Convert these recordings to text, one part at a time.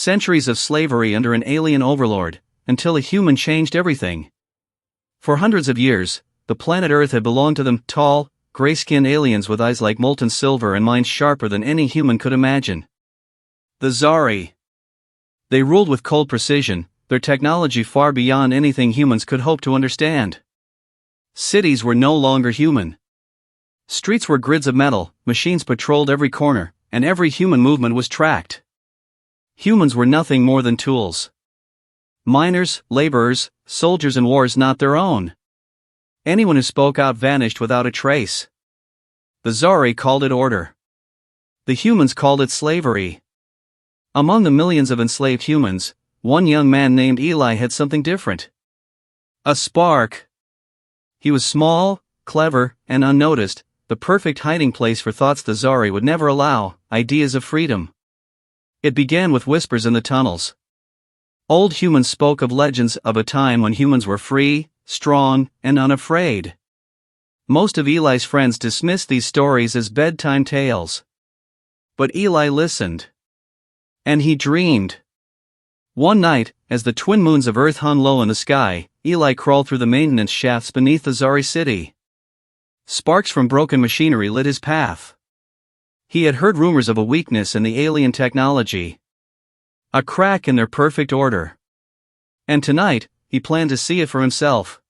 Centuries of slavery under an alien overlord, until a human changed everything. For hundreds of years, the planet Earth had belonged to them, tall, gray-skinned aliens with eyes like molten silver and minds sharper than any human could imagine. The Zari. They ruled with cold precision, their technology far beyond anything humans could hope to understand. Cities were no longer human. Streets were grids of metal, machines patrolled every corner, and every human movement was tracked. Humans were nothing more than tools. Miners, laborers, soldiers in wars not their own. Anyone who spoke out vanished without a trace. The Zari called it order. The humans called it slavery. Among the millions of enslaved humans, one young man named Eli had something different. A spark. He was small, clever, and unnoticed, the perfect hiding place for thoughts the Zari would never allow, ideas of freedom. It began with whispers in the tunnels. Old humans spoke of legends of a time when humans were free, strong, and unafraid. Most of Eli's friends dismissed these stories as bedtime tales. But Eli listened. And he dreamed. One night, as the twin moons of Earth hung low in the sky, Eli crawled through the maintenance shafts beneath the Zari city. Sparks from broken machinery lit his path. He had heard rumors of a weakness in the alien technology. A crack in their perfect order. And tonight, he planned to see it for himself.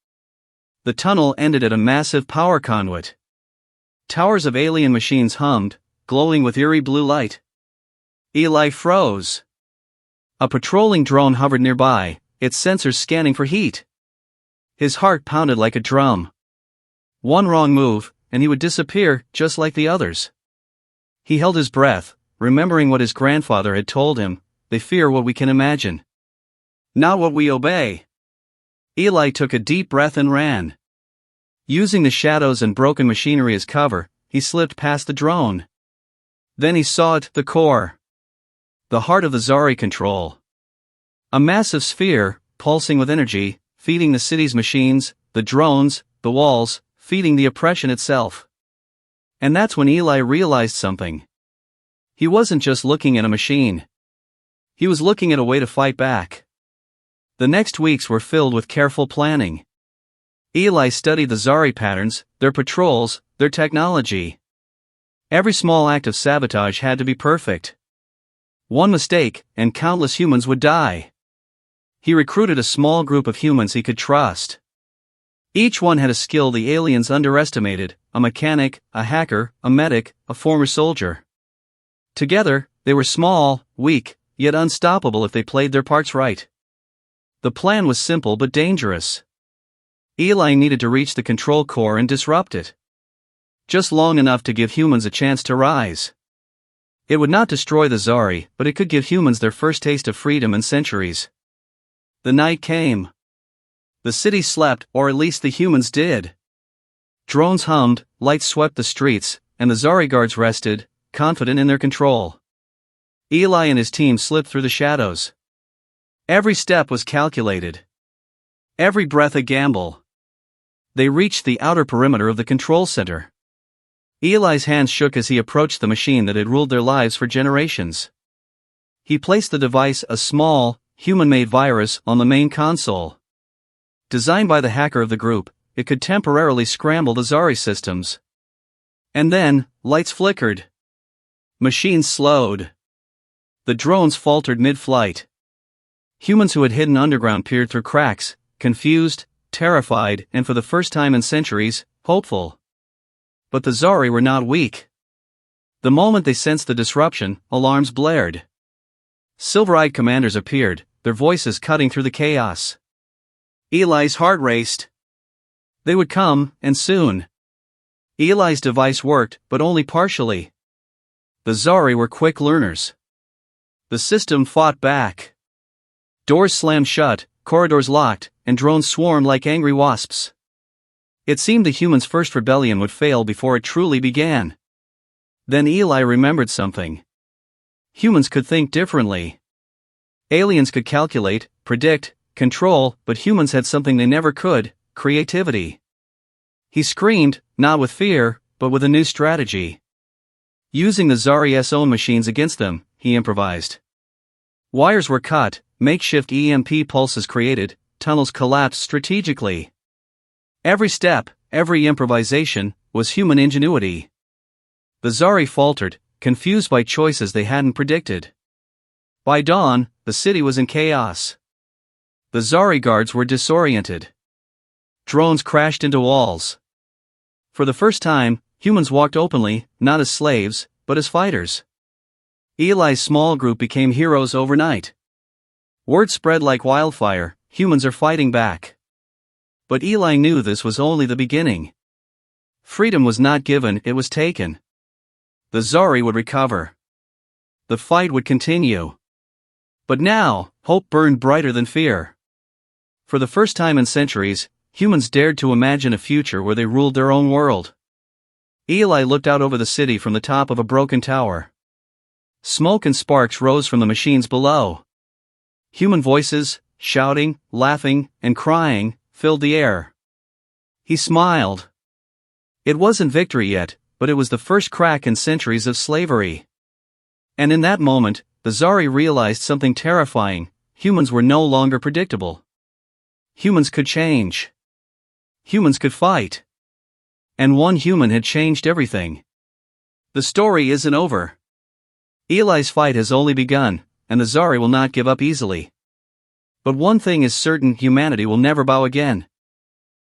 The tunnel ended at a massive power conduit. Towers of alien machines hummed, glowing with eerie blue light. Eli froze. A patrolling drone hovered nearby, its sensors scanning for heat. His heart pounded like a drum. One wrong move, and he would disappear, just like the others. He held his breath, remembering what his grandfather had told him, they fear what we can imagine, not what we obey. Eli took a deep breath and ran. Using the shadows and broken machinery as cover, he slipped past the drone. Then he saw it, the core. The heart of the Zari control. A massive sphere, pulsing with energy, feeding the city's machines, the drones, the walls, feeding the oppression itself. And that's when Eli realized something. He wasn't just looking at a machine. He was looking at a way to fight back. The next weeks were filled with careful planning. Eli studied the Zari patterns, their patrols, their technology. Every small act of sabotage had to be perfect. One mistake, and countless humans would die. He recruited a small group of humans he could trust. Each one had a skill the aliens underestimated, a mechanic, a hacker, a medic, a former soldier. Together, they were small, weak, yet unstoppable if they played their parts right. The plan was simple but dangerous. Eli needed to reach the control core and disrupt it. Just long enough to give humans a chance to rise. It would not destroy the Zari, but it could give humans their first taste of freedom in centuries. The night came. The city slept, or at least the humans did. Drones hummed, lights swept the streets, and the Zari guards rested, confident in their control. Eli and his team slipped through the shadows. Every step was calculated. Every breath a gamble. They reached the outer perimeter of the control center. Eli's hands shook as he approached the machine that had ruled their lives for generations. He placed the device, a small, human-made virus, on the main console. Designed by the hacker of the group, it could temporarily scramble the Zari systems. And then, lights flickered. Machines slowed. The drones faltered mid-flight. Humans who had hidden underground peered through cracks, confused, terrified, and for the first time in centuries, hopeful. But the Zari were not weak. The moment they sensed the disruption, alarms blared. Silver-eyed commanders appeared, their voices cutting through the chaos. Eli's heart raced. They would come, and soon. Eli's device worked, but only partially. The Zari were quick learners. The system fought back. Doors slammed shut, corridors locked, and drones swarmed like angry wasps. It seemed the humans' first rebellion would fail before it truly began. Then Eli remembered something. Humans could think differently. Aliens could calculate, predict, control, but humans had something they never could: creativity. He screamed, not with fear, but with a new strategy. Using the Zari's own machines against them, he improvised. Wires were cut, makeshift EMP pulses created, tunnels collapsed strategically. Every step, every improvisation, was human ingenuity. The Zari faltered, confused by choices they hadn't predicted. By dawn, the city was in chaos. The Zari guards were disoriented. Drones crashed into walls. For the first time, humans walked openly, not as slaves, but as fighters. Eli's small group became heroes overnight. Word spread like wildfire, humans are fighting back. But Eli knew this was only the beginning. Freedom was not given, it was taken. The Zari would recover. The fight would continue. But now, hope burned brighter than fear. For the first time in centuries, humans dared to imagine a future where they ruled their own world. Eli looked out over the city from the top of a broken tower. Smoke and sparks rose from the machines below. Human voices, shouting, laughing, and crying, filled the air. He smiled. It wasn't victory yet, but it was the first crack in centuries of slavery. And in that moment, the Zari realized something terrifying: humans were no longer predictable. Humans could change. Humans could fight. And one human had changed everything. The story isn't over. Eli's fight has only begun, and the Zari will not give up easily. But one thing is certain: humanity will never bow again.